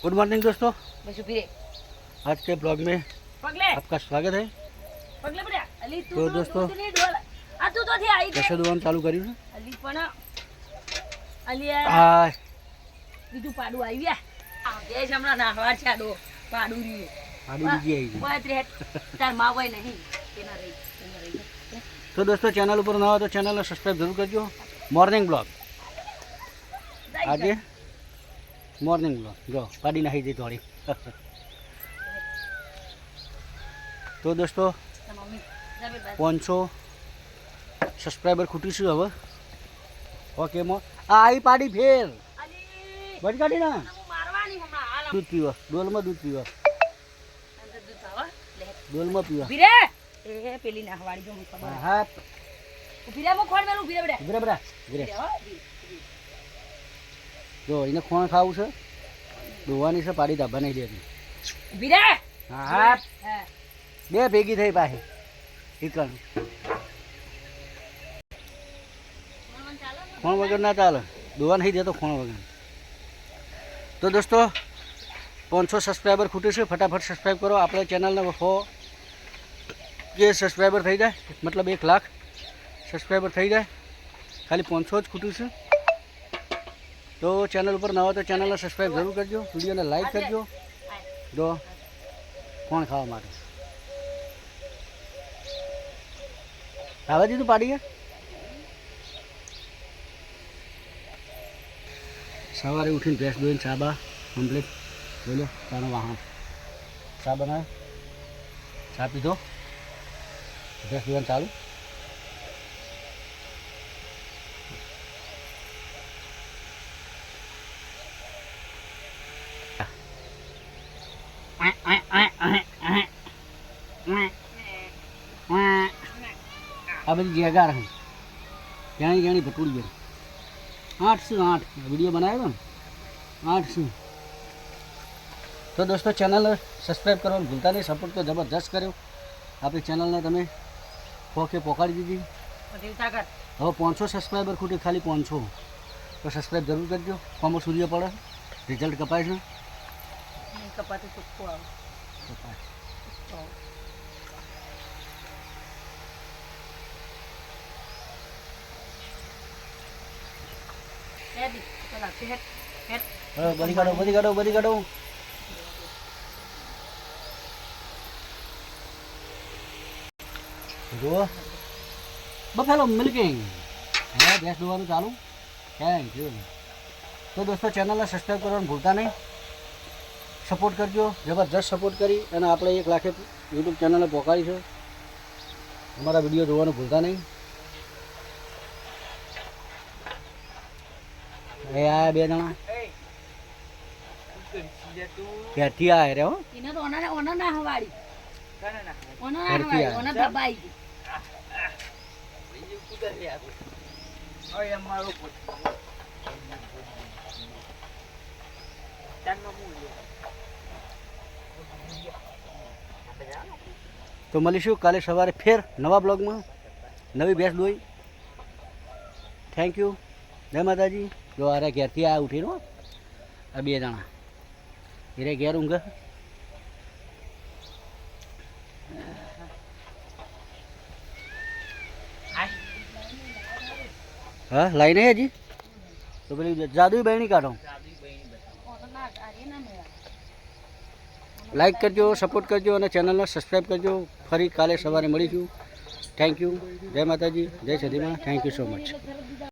Good morning दोस्तों, बस फिरे आज के ब्लॉग में पगले आपका स्वागत है। पगले बड़ा अली तू तो दोस्तों, दूध नहीं ढोल आ तू तो थी आई कैसे दुकान चालू करी है? अली पण अली हाय બીજું પાડું આવ્યા આ દેશ હમણાં નાહવા છાડો પાડું ની आड़ी बीजी आई है। કોઈ ત્રે તાર માવાય નહીં તેના રહી तो दोस्तों, चैनल ऊपर ना हो तो चैनल ने सब्सक्राइब जरूर करजो। मॉर्निंग ब्लॉग आज मॉर्निंग ब्लॉग जो पाड़ी नहीं दी थोड़ी। तो दोस्तों, મમ્મી જબે બસ 500 સબસ્ક્રાઈબર ખૂટી છું હવે। ઓકે મો आई પાડી ફેર અલી બજ કાઢી ના હું મારવાની હમણાં હાલ દૂધ પીવા ડોલમાં દૂધ પીવા અંદર દૂધ આવા લે ડોલમાં પીવા ભીરે એ પેલી નાહવાડી જો હું ખબર હા ભીરે મો ખોડ મેલું ભીરે બડા બરાબર બરાબર ભીરે હો જો એને ખોણ ખાવું છે દોવાની છે પાડી ધાબા નહીં દેતી ભીરે હા હા હા બે ભેગી થઈ પાછી ઈકણ ખોણ વગર ના ચાલે દોવા નહીં દેતો ખોણ વગર। તો દોસ્તો, 500 સબસ્ક્રાઈબર ખૂટે છે, ફટાફટ સબસ્ક્રાઈબ કરો। આપણે ચેનલને 100 કે સબસ્ક્રાઈબર થઈ જાય, મતલબ 1 લાખ સબસ્ક્રાઈબર થઈ જાય, ખાલી 500 જ ખૂટ્યું છે। તો ચેનલ ઉપર નવા તો ચેનલને સબસ્ક્રાઈબ જરૂર કરજો, વિડીયોને લાઈક કરજો। જો કોણ ખાવા માટે ખાવા દીધું પાડીએ સવારે ઉઠીને ભેંસ દોઈને ચા બા કમ્પ્લીટ બોલો ચાનો વાહન ચા બનાવે ચા પીધો ભેંસ દોવાનું ચાલુ। આ બધી જગ્યા રહી જાણી જાણી ભટુડી ગઈ 808 वीडियो बनाया था 800। तो दोस्तों, चैनल सब्सक्राइब करो भूलता नहीं, सपोर्ट तो जबरदस्त करो। आपकी चैनल ने तमें पोके पोकाड़ी दीदी હવે 500 સબસ્ક્રાઈબર ખૂટે, ખાલી 500 તો સબસ્ક્રાઈબ જરૂર કરજો। કોમો સૂર્ય પડે રિઝલ્ટ કપાય છે કપાતું ચોખ્ખું આવે કપાય। હેડી ચલા હેડ હેડ બધી કાઢો બધી કાઢો બધી કાઢો। જો બફેલો મિલ્કિંગ હે ભેંસ દોવાનું ચાલુ। Thank you. તો દોસ્તો, ચેનલને સબસ્ક્રાઈબ કરવાનું ભૂલતા નહીં, સપોર્ટ કરજો, જબરજસ્ત સપોર્ટ કરી અને આપણે 1 લાખે યુટ્યુબ ચેનલને પહોંચાડી છે। અમારા વિડીયો જોવાનું ભૂલતા નહીં। એ આ બે જણા ક્યાંથી આયા રે હો એને તો ઓના ના હવાડી ઓના ના ઘરથી હવાડી ઓના દબાઈ ગઈ તો મળીશું કાલે સવારે ફેર નવા બ્લોગમાં નવી ભેંસ દોઈ। થેન્ક યુ, જય માતાજી। જો અરે ઘેરથી આ ઉઠીને આ બે જણા ઘેરે ઘેર ઊંઘ હા લાઈને હજી તો પેલી જાદુઈ બહેણી કાઢો। લાઈક કરજો, સપોર્ટ કરજો અને ચેનલને સબસ્ક્રાઈબ કરજો। ફરી કાલે સવારે મળીશું। થેન્ક યુ, જય માતાજી, જય સદીમાં। Thank you so much.